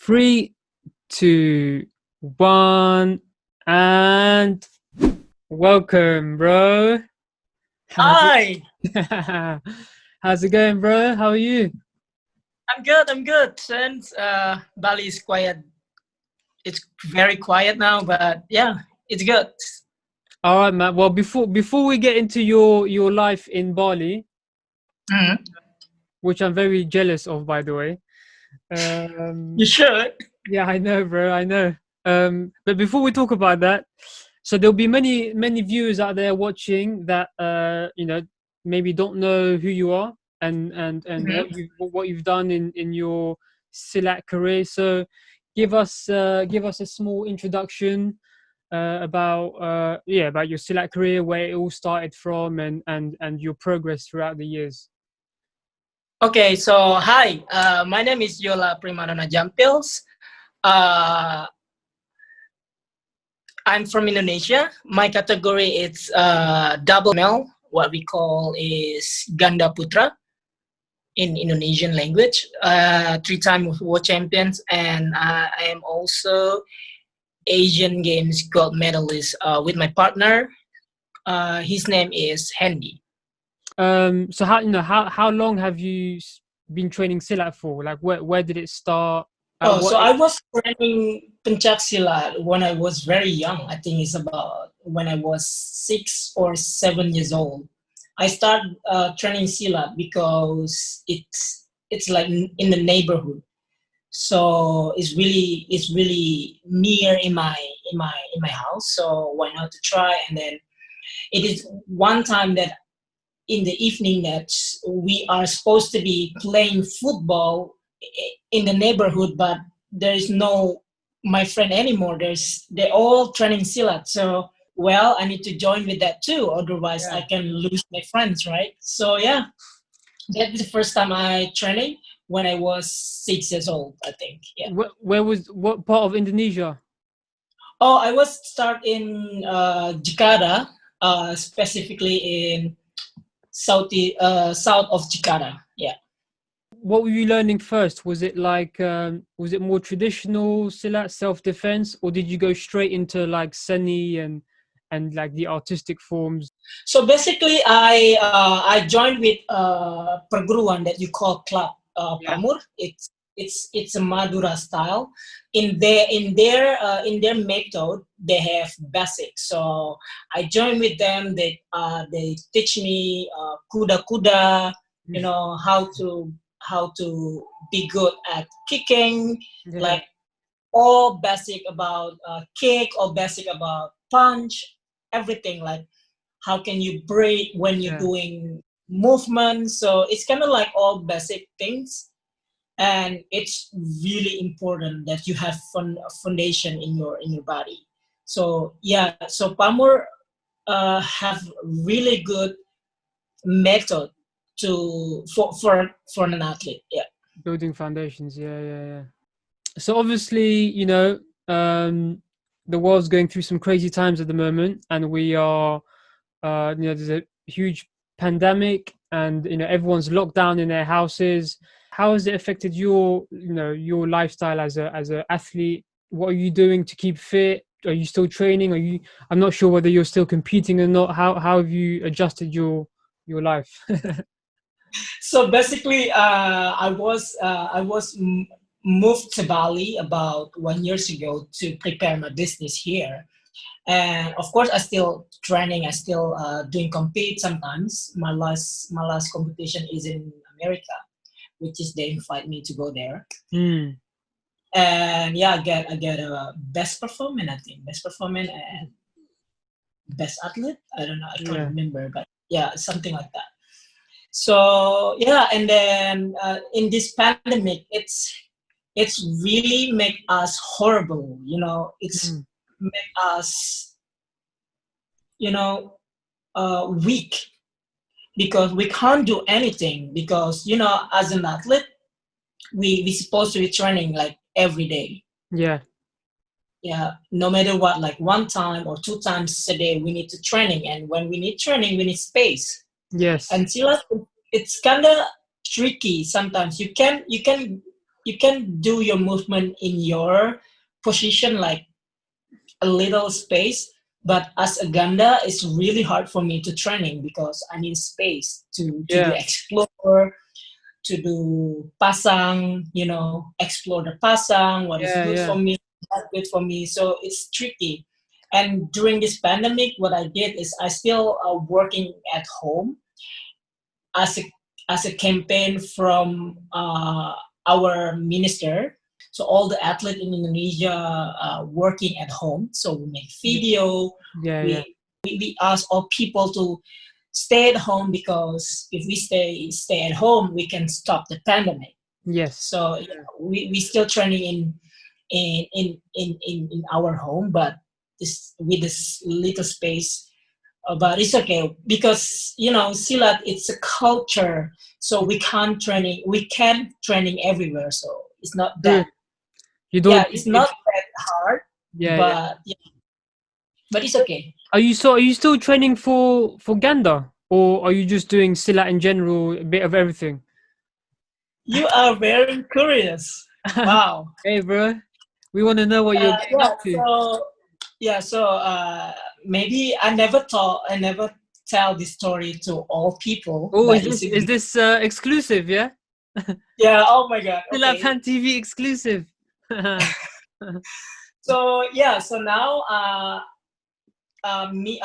Three, two, one, and welcome, bro. How's Hi, it? How's it going, bro? How are you? I'm good. I'm good. Since Bali is quiet, it's very quiet now. But yeah, it's good. All right, man. Well, before we get into your life in Bali, Mhm. which I'm very jealous of, by the way. Um, You should. yeah, I know, bro. I know. But before we talk about that, so there'll be many viewers out there watching that maybe don't know who you are and Mhm. what you've done in your Silat career. So give us a small introduction about your Silat career, where it all started from, and your progress throughout the years. Okay, so hi. My name is Yolla Primadona Jampil. Uh, I'm from Indonesia. My category is double male. What we call is ganda putra in Indonesian language. Three-time world champions, and I am also Asian Games gold medalist with my partner. His name is Handy. So how long have you been training Silat for? Like where did it start? Oh, so What? I was training Pencak Silat when I was very young. I think it's about when I was 6 or 7 years old. I started training Silat because it's like in the neighborhood. So it's really near in my house. So why not to try? And then it is one time that in the evening that we are supposed to be playing football in the neighborhood, but there is no my friend anymore. They're all training silat. So well, I need to join with that too. Otherwise, I Yeah. can lose my friends, right? So yeah, that's the first time I training when I was 6 years old. I think. Yeah. What part of Indonesia? Oh, I was start in Jakarta, specifically in south of Jakarta. Yeah. What were you learning first? Was it more traditional Silat self defense, or did you go straight into like Seni and like the artistic forms? So basically, I joined with perguruan that you call club Yeah. Pamur. It's a Madura style. In their method, they have basics. So I joined with them. They teach me kuda kuda. You know how to be good at kicking, Yeah. like all basic about kick, all basic about punch, everything like how can you breathe when you're Yeah. doing movement. So it's kind of like all basic things, and it's really important that you have foundation in your body. So yeah, so Pamur have really good method to for an athlete. Yeah. Building foundations. Yeah. So obviously, the world's going through some crazy times at the moment, and we are, there's a huge pandemic, and everyone's locked down in their houses. How has it affected your lifestyle as a athlete? What are you doing to keep fit? Are you still training? I'm not sure whether you're still competing or not. How have you adjusted your life? So basically, I was moved to Bali about 1 years ago to prepare my business here, and of course, I still training. I still doing compete sometimes. My last competition is in America, which is they invite me to go there, Hmm. and yeah, I get a best performance. I think best performance and best athlete. I don't know. I can't Yeah. remember, but yeah, something like that. So yeah, and then in this pandemic, it's really make us horrible. Hmm. It's make us you know weak because we can't do anything because as an athlete we supposed to be training like every day. Yeah. Yeah, no matter what, like one time or two times a day we need to training, and when we need training we need space. Yes. And Silas, it's kind of tricky sometimes. You can you can do your movement in your position, like a little space. But as a ganda, it's really hard for me to training because I need space to do Yeah, explore, to do pasang, explore the pasang, what is yeah, good yeah. for me, not good for me. So it's tricky. And during this pandemic, what I did is I still working at home as a campaign from our minister. So all the athletes in Indonesia working at home. So we make video. Yeah, yeah. We ask all people to stay at home because if we stay at home, we can stop the pandemic. Yes. So yeah, we still training in our home, but this with this little space. But it's okay because silat it's a culture, so we can't training everywhere. So it's not True. that You yeah, don't. it's not that hard, Yeah, yeah. but yeah, but it's okay. Are you still training for Ganda, or are you just doing Silat in general, a bit of everything? You are very curious. Wow. Hey, bro, we want to know what you're getting Yeah. up to. So maybe I never tell this story to all people, Oh, but it's a is good. this exclusive? Yeah, Yeah. Oh my God. Silat Okay. Fan TV exclusive. So yeah. So now me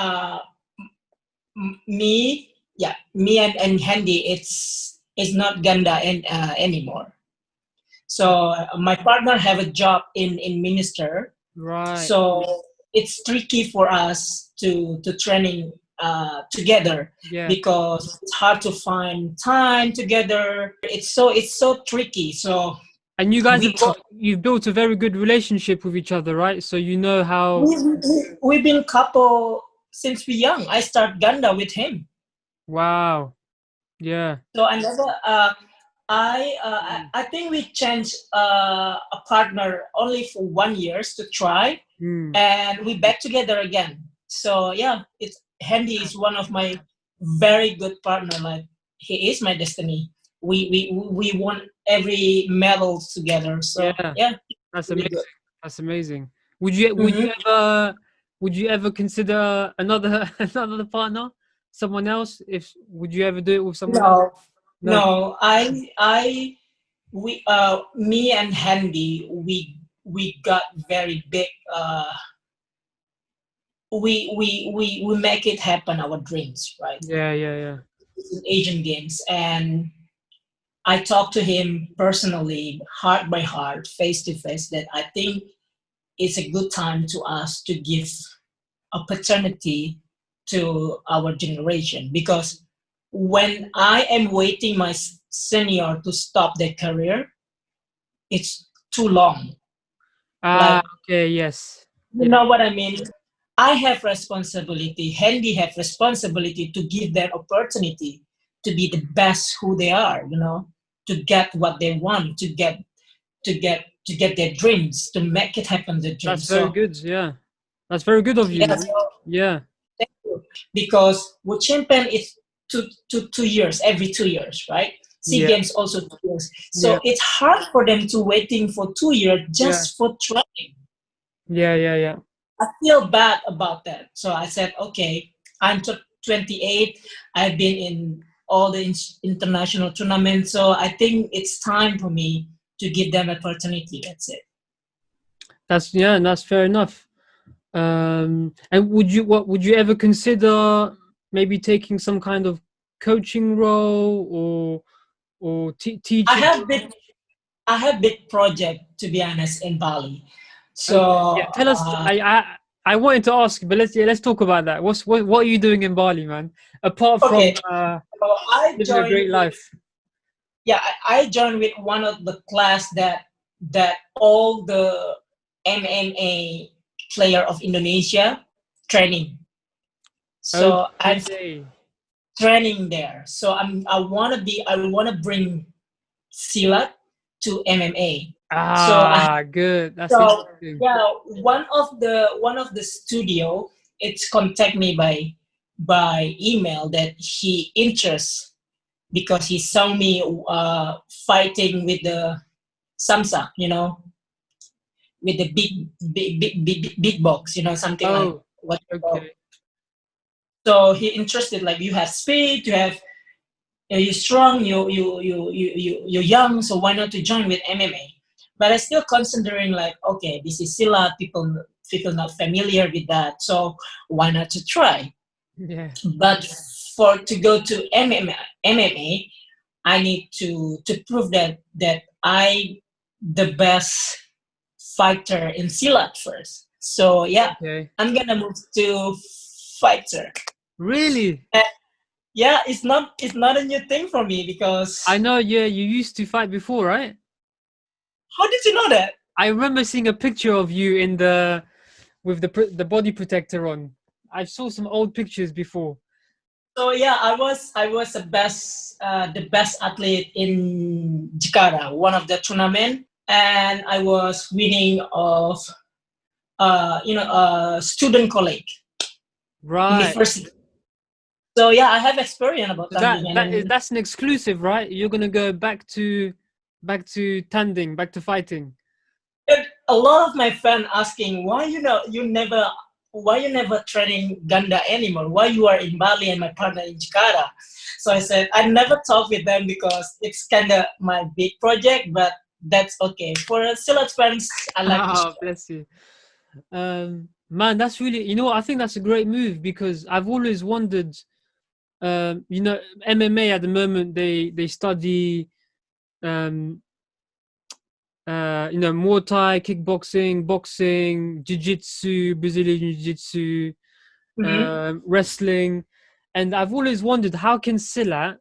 me and Handy it's not ganda anymore. So my partner have a job in minister. Right. So it's tricky for us to training together Yeah. because it's hard to find time together. It's so tricky. So And you guys we got you've built a very good relationship with each other, right? So you know how. we've been couple since we young. I start ganda with him. Wow. Yeah. So I never. I think we changed a partner only for 1 year to try, Mm. and we back together again. So yeah, it's Handy is one of my very good partner. Like he is my destiny. We won every medal together. So Yeah. yeah, That's really amazing. good. That's amazing. Hmm. Would you ever consider another another partner, someone else? If would you ever do it with someone else? No, No. no, me and Handy, we got very big. We make it happen. Our dreams, right? Yeah, yeah, yeah. In Asian Games, and I talked to him personally, heart by heart, face to face. That I think it's a good time to us to give opportunity to our generation because when I am waiting my senior to stop their career, it's too long. Ah, Like okay, yes. you Yeah, know what I mean? I have responsibility, Handy have responsibility to give them opportunity to be the best who they are, to get what they want, to get their dreams, to make it happen their that's dreams. very So good. Yeah, that's very good of yeah, you. so Yeah, thank you. Because with champion it's 2 years, every 2 years, right? Sea yeah, Games also 2 years. yeah, So it's hard for them to waiting for 2 years yeah, just for training. yeah, yeah, yeah. I feel bad about that. So I said, okay, I'm 28. I've been in all the international tournaments. So I think it's time for me to give them opportunity. That's it. And that's fair enough. And would you ever consider maybe taking some kind of coaching role or I teaching? have big, I have big project to be honest in Bali. Uh, So yeah, tell us. I wanted to ask, but let's talk about that. What are you doing in Bali, man? Apart from okay, so I living a joined great with life. yeah, I joined with one of the class that all the MMA player of Indonesia training. So I'm Okay. training there. So I wanna bring Silat to MMA. So I Ah, good. That's so interesting. yeah, one of the studio it's contact me by email that he interests because he saw me fighting with the samsa, with the big box, something like Oh, what you call. okay. So he interested, like, you have speed, you're strong, you're young, so why not to join with MMA? But I still considering, like, okay, this is Silat, people not familiar with that, so why not to try? Yeah. But for to go to MMA, I need to prove that I the best fighter in Silat first. So yeah, Okay. I'm gonna move to fighter. Really? And yeah, it's not a new thing for me I because know. Yeah, you used to fight before, right? how did you know that? I remember seeing a picture of you in the with the body protector on. I saw some old pictures before. So yeah, I was the best athlete in Jakarta, one of the tournament, and I was winning of a student colleague Right. university. So yeah, I have experience about So tanding, and then that's an exclusive, right? You're gonna go back to tanding, back to fighting. a lot of my friends asking why you never training ganda anymore, why you are in Bali and my partner in Jakarta. So I said I never talk with them because it's kind of my big project, but that's okay for Silat fans. I like to Oh, share. bless you. Man, that's really, I think that's a great move because I've always wondered, MMA at the moment they study, um, Muay Thai, kickboxing, boxing, jiu-jitsu, Brazilian jiu-jitsu, Mhm. wrestling, and I've always wondered how can Silat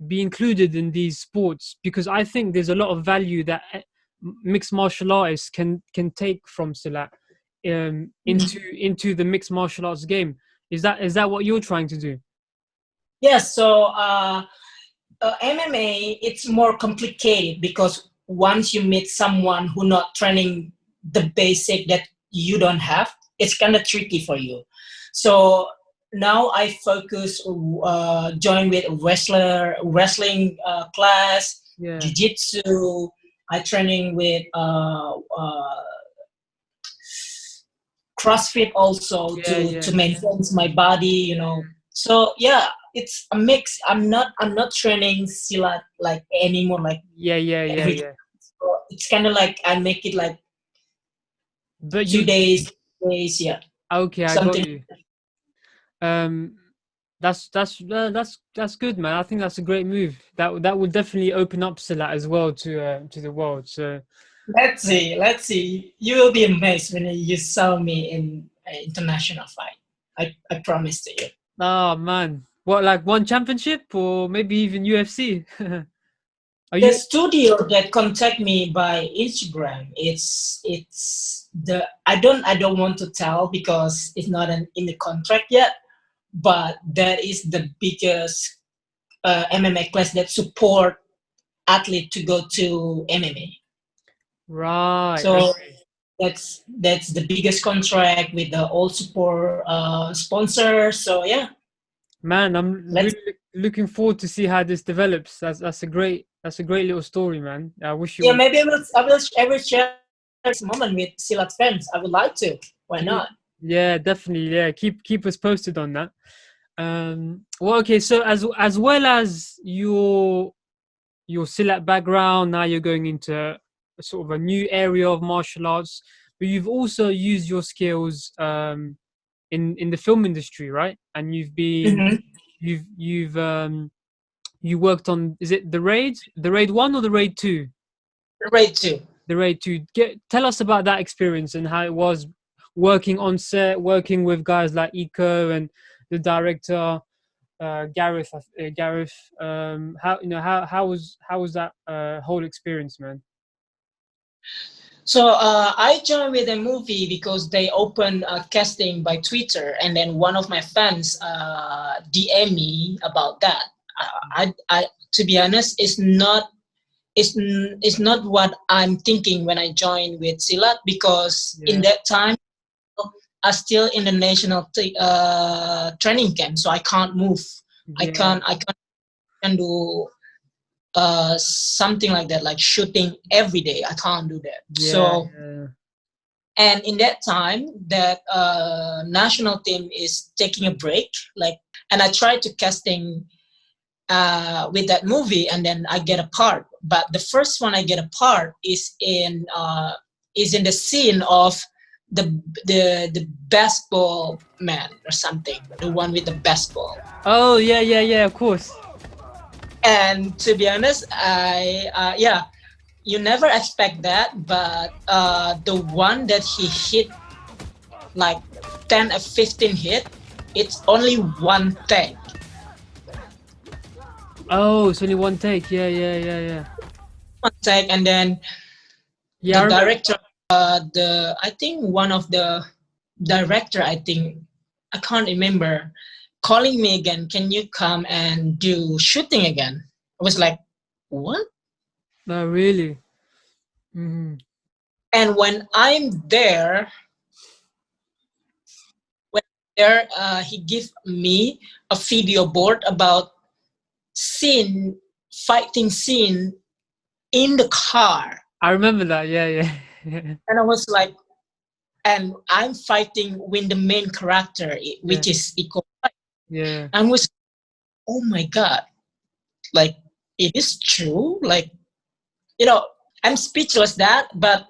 be included in these sports because I think there's a lot of value that mixed martial artists can take from Silat into the mixed martial arts game. Is that what you're trying to do? Yes, so MMA it's more complicated because once you meet someone who not training the basic that you don't have, it's kind of tricky for you. So now I focus join with wrestling class, Yeah, jiu-jitsu. I training with CrossFit also yeah, to yeah, maintain my body. So yeah, it's a mix. I'm not training Silat like anymore like yeah, yeah, yeah, every day. yeah. So it's kind of like I make it like But two you, days, yeah, okay, I got something. you. Um, that's good, man. I think that's a great move. That would definitely open up Silat as well to the world. So, Let's see. You will be amazed when you saw me in an international fight. I promise to you. oh man, what, like one championship or maybe even UFC? Are The you? studio that contact me by Instagram, it's the I don't want to tell because it's not in the contract yet, but that is the biggest MMA class that support athlete to go to MMA. Right. So Okay. that's the biggest contract with the all support sponsor. So yeah, Man, I'm let's really looking forward to see how this develops. That's a great little story, man. I wish you yeah all. maybe I will share this moment with Silat fans. I would like to. Why Yeah, not? yeah, definitely. Yeah, keep us posted on that. Well, okay. So as well as your Silat background, now you're going into a sort of a new area of martial arts, but you've also used your skills in the film industry, right? And Mm-hmm. you worked on, is it the raid 1 or the raid 2? Right too. The raid 2. Tell us about that experience and how it was working on set, working with guys like Eco and the director Gareth. Gareth, how was that whole experience, man? So I joined with a movie because they opened casting by Twitter, and then one of my fans DM me about that. To be honest, it's not what I'm thinking when I joined with Silat because in Yeah, that time I still in the national training camp, so I can't move. I yeah, can't I can't do something like that, like shooting every day. I can't do that. Yeah, So, yeah. and in that time, that national team is taking a break, like, and I tried to casting with that movie, and then I get a part. But the first one I get a part is in the scene of the baseball man or something, the one with the baseball. Oh, yeah, yeah, yeah, of course. And to be honest, yeah, you never expect that, but the one that he hit like 10 or 15 hit, it's only one take. Oh, it's only one take. Yeah, yeah, yeah, yeah. One take, and then Yeah, I the remember. director, I think one of the director, I think, I can't remember, calling me again, can you come and do shooting again? I was like, what? No, really. Hmm. And when I'm there, he gave me a video board about fighting scene in the car. I remember that. Yeah, yeah. And I was like, and I'm fighting with the main character, Yeah, which is Iko. yeah. I was, oh my God, like, it is true. Like, I'm speechless that, but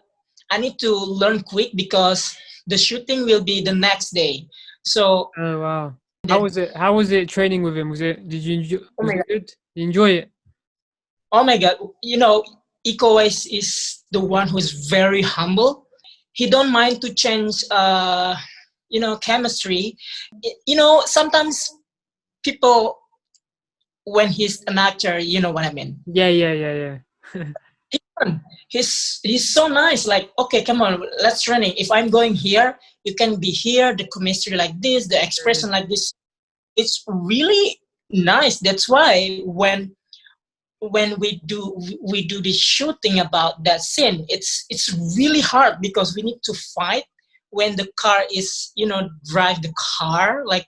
I need to learn quick because the shooting will be the next day. So, Oh, wow. How that, was it? How was it training with him? Did you enjoy, oh was my it God, good? Did you enjoy it? oh my God, Iko is the one who is very humble. He don't mind to change, chemistry. Sometimes people, when he's an actor, you know what I mean. Yeah, yeah, yeah, yeah. He's so nice. Like, okay, come on, let's training. If I'm going here, you can be here. The chemistry like this, the expression like this. It's really nice. That's why when we do the shooting about that scene, it's really hard because we need to fight when the car is drive the car, like,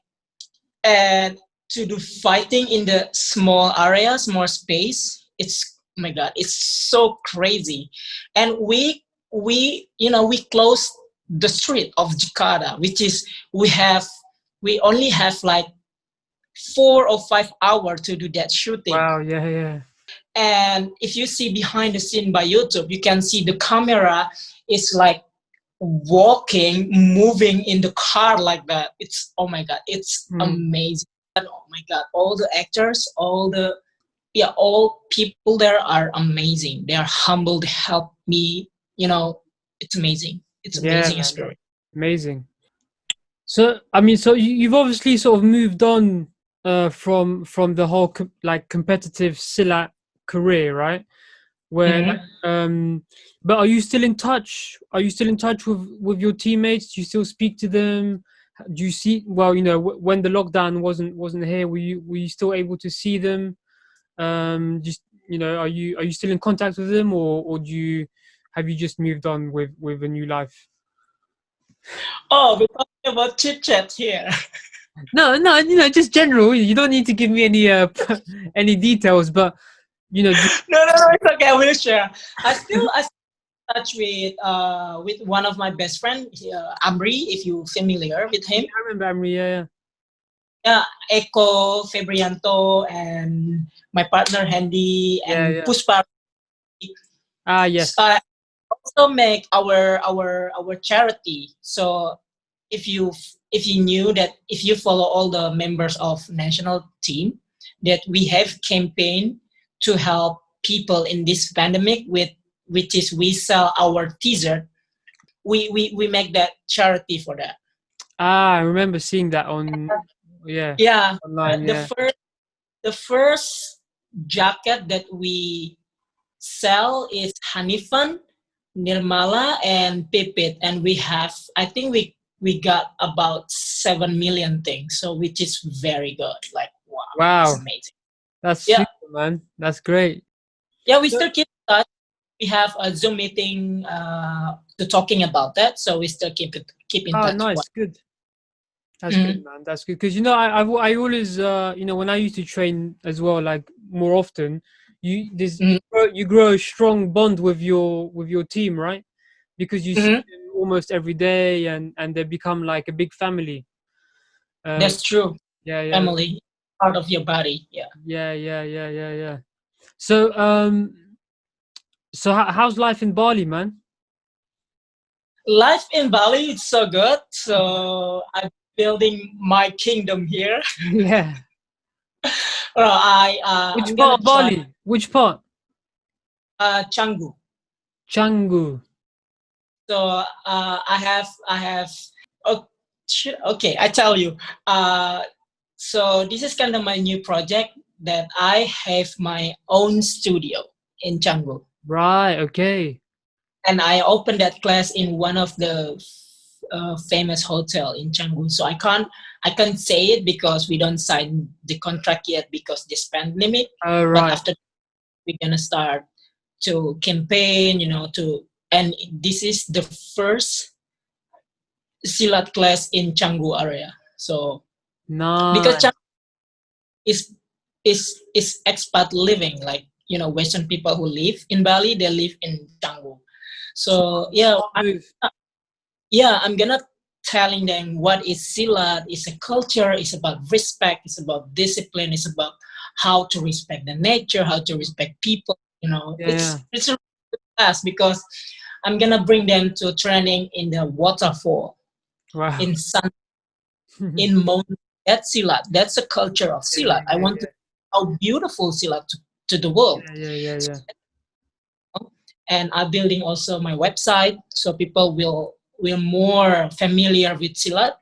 and to do fighting in the small area, small space. It's, oh my God, it's so crazy. And we closed the street of Jakarta, which is we only have like 4 or 5 hours to do that shooting. Wow. Yeah, yeah. And if you see behind the scene by YouTube, you can see the camera is like walking, moving in the car like that. It's, oh my God, it's amazing. And oh my God, all the actors, all people there are amazing. They are humble. They help me. It's amazing. It's Yeah, amazing man. story. Amazing. So, I mean, so you've obviously sort of moved on from the whole competitive Silat career, right? Where but are you still in touch? Are you still in touch with your teammates? Do you still speak to them? Do you see, well, when the lockdown wasn't here, were you still able to see them? Just, are you still in contact with them, or have you just moved on with a new life? Oh, we're talking about chit chat here. No, no, just general. You don't need to give me any any details, but just No, it's okay. I will share. I still touch with one of my best friend, Amri, if you're familiar with him. yeah, I remember Amri. Yeah, Yeah, Eko, Febrianto, and my partner Handy yeah, and yeah. Puspa. Ah, yes. Also make our charity. So if you knew that, if you follow all the members of national team, that we have campaign to help people in this pandemic, which is we sell our t-shirt. We make that charity for that. Ah, I remember seeing that yeah, Yeah, online. the Yeah. first jacket that we sell is Hanifan, Nirmala, and Pipit, and I think we got about 7 million things, so which is very good. Like, wow, it's Wow, amazing. that's Yeah, super, man. That's great. yeah, we So- still keep in touch. We have a Zoom meeting to talking about that, so we still keep in Oh, touch. nice, good. That's good, Mhm. man. That's good because I always when I used to train as well, like more often, Mhm. you grow a strong bond with your team, right? Because you see Mhm. them almost every day, and they become like a big family. Uh, That's true. yeah, yeah, Family, part of your body. Yeah. yeah. So, how's life in Bali, man? Life in Bali is so good. So I'm building my kingdom here. Yeah. Well, Which I'm part gonna of try Bali? Which part? Canggu. Canggu. So I have. Oh, okay. I tell you. Uh, so this is kind of my new project that I have my own studio in Canggu, Right. Okay. and I opened that class in one of the famous hotel in Canggu. So I can't say it because we don't sign the contract yet because this pandemic. Oh, But right. after we're gonna start to campaign, and this is the first silat class in Canggu area. So because Nice. Canggu is is expat living, like Western people who live in Bali, they live in Canggu. So yeah, Smart move. I'm gonna telling them what is silat. It's a culture. It's about respect. It's about discipline. It's about how to respect the nature, how to respect people. Yeah. It's a class because I'm gonna bring them to training in the waterfall Wow. in sun yeah, in mountain. That's silat. That's a culture of yeah, silat. I yeah, want to how beautiful silat to the world. yeah. And I'm building also my website so people will more familiar with silat.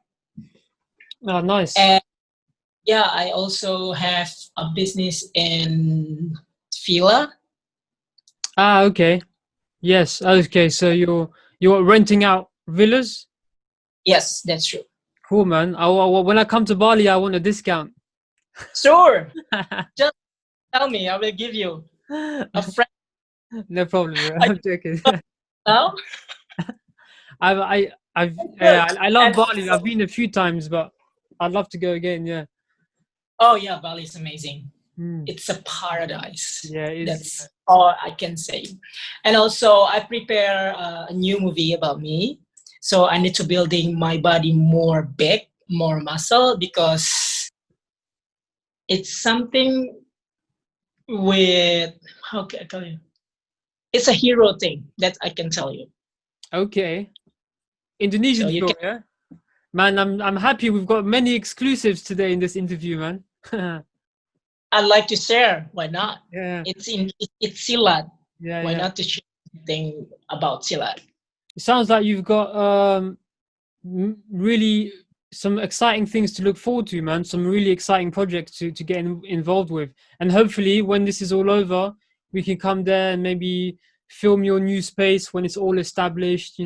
Oh, nice. And yeah, I also have a business in Fila. Ah, okay. Yes. Okay. So you're renting out villas. Yes, that's true. Cool, man. When I come to Bali, I want a discount. Sure. Just tell me, I will give you a friend No problem, bro. I I'm joking. now. Yeah, I love And Bali. I've been a few times, but I'd love to go again. Yeah. oh yeah, Bali is amazing. Mm. It's a paradise. Yeah, it is. That's all I can say. And also, I prepare a new movie about me. So I need to building my body more big, more muscle because it's something with how can I tell you? It's a hero thing that I can tell you. Okay. So Indonesian you film, can. yeah. Man, I'm happy we've got many exclusives today in this interview, man. I'd like to share. Why not? yeah, It's Silat. Why yeah. not to share something about Silat? It sounds like you've got really some exciting things to look forward to, man. Some really exciting projects to get involved with, and hopefully, when this is all over, we can come there and maybe film your new space when it's all established.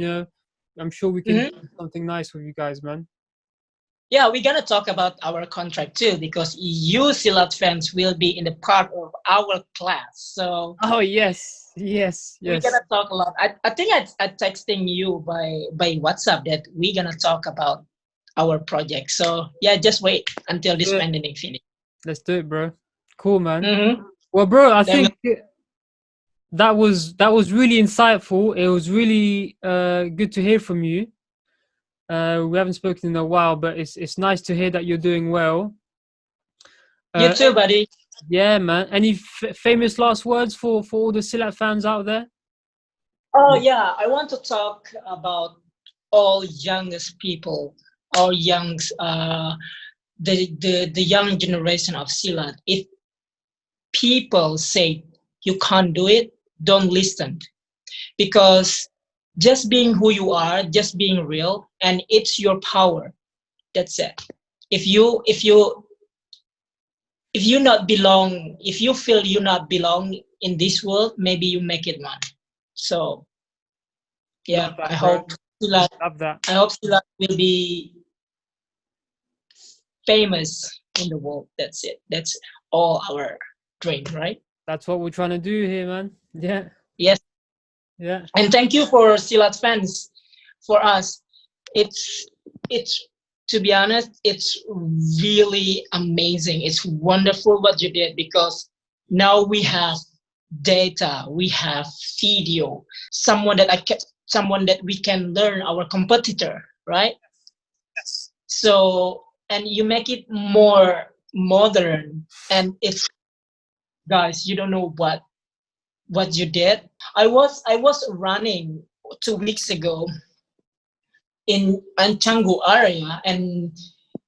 I'm sure we can do Mhm. something nice with you guys, man. Yeah, we're gonna talk about our contract too because you Silat fans will be in the part of our class. So Oh yes, yes, we're yes. gonna talk a lot. I think I texting you by WhatsApp that we're gonna talk about our project. So yeah, just wait until Let's this do it. pandemic finish. Let's do it, bro. Cool, man. Mm-hmm. Well, bro, I Then think that was really insightful. It was really good to hear from you. We haven't spoken in a while, but it's nice to hear that you're doing well. you Uh, too, buddy. yeah, man. Any famous last words for all the Silat fans out there? Oh yeah, I want to talk about all youngest people, all youngs, the young generation of Silat. If people say you can't do it, don't listen because just being who you are, just being real, and it's your power. That's it. If you feel you not belong in this world, maybe you make it one. So yeah, Love that, bro. Love that. I hope Silat will be famous in the world. That's it. That's all our dream, right? That's what we're trying to do here, man. Yeah, Yes. yeah. And thank you for Silat fans. For us, it's it's to be honest, it's really amazing. It's wonderful what you did because now we have data, we have video, someone that we can learn our competitor, right? So, and you make it more modern, and it's, guys, you don't know what you did. I was running 2 weeks ago in Anchangu area, and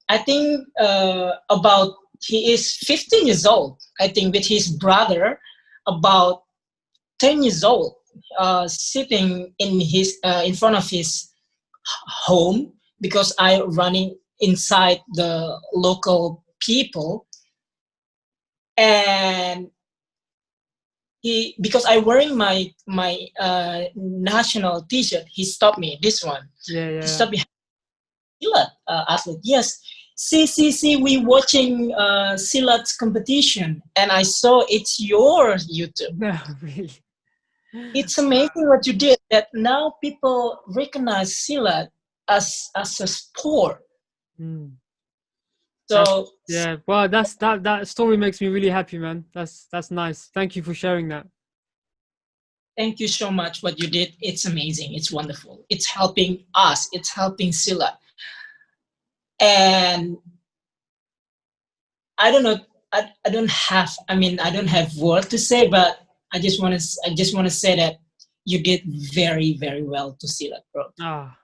I think about he is 15 years old. I think with his brother, about 10 years old, sitting in front of his home, because I running inside the local people, and he, because I wearing my national T-shirt, he stopped me. This one, he Yeah. stopped me. Silat athlete, yes. See, we watching Silat competition, and I saw it's your YouTube. No, really. It's amazing what you did. That now people recognize Silat as a sport. Mm. So Yeah. Well, that story makes me really happy, man. That's nice. Thank you for sharing that. thank you so much. What you did, it's amazing. It's wonderful. It's helping us. It's helping Silat. And I don't know. I don't have. I mean, I don't have word to say, but I just want to say that you did very, very well to Silat, bro. Ah,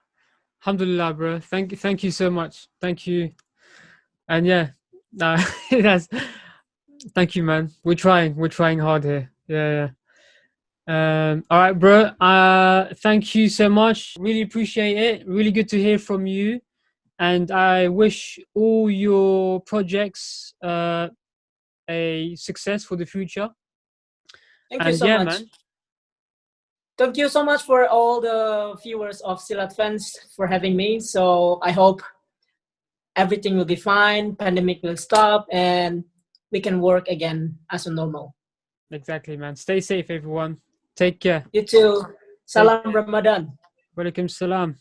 alhamdulillah, bro. Thank you so much. Thank you. And yeah, that's thank you, man. We're trying hard here. Yeah. All right, bro. Thank you so much. Really appreciate it. Really good to hear from you. And I wish all your projects a success for the future. Thank you And so yeah, much. man. Thank you so much for all the viewers of Silat Fans for having me. So I hope everything will be fine, pandemic will stop, and we can work again as a normal. Exactly, man. Stay safe, everyone. Take care. You too. Take Salam Ramadan. Walaikum salam.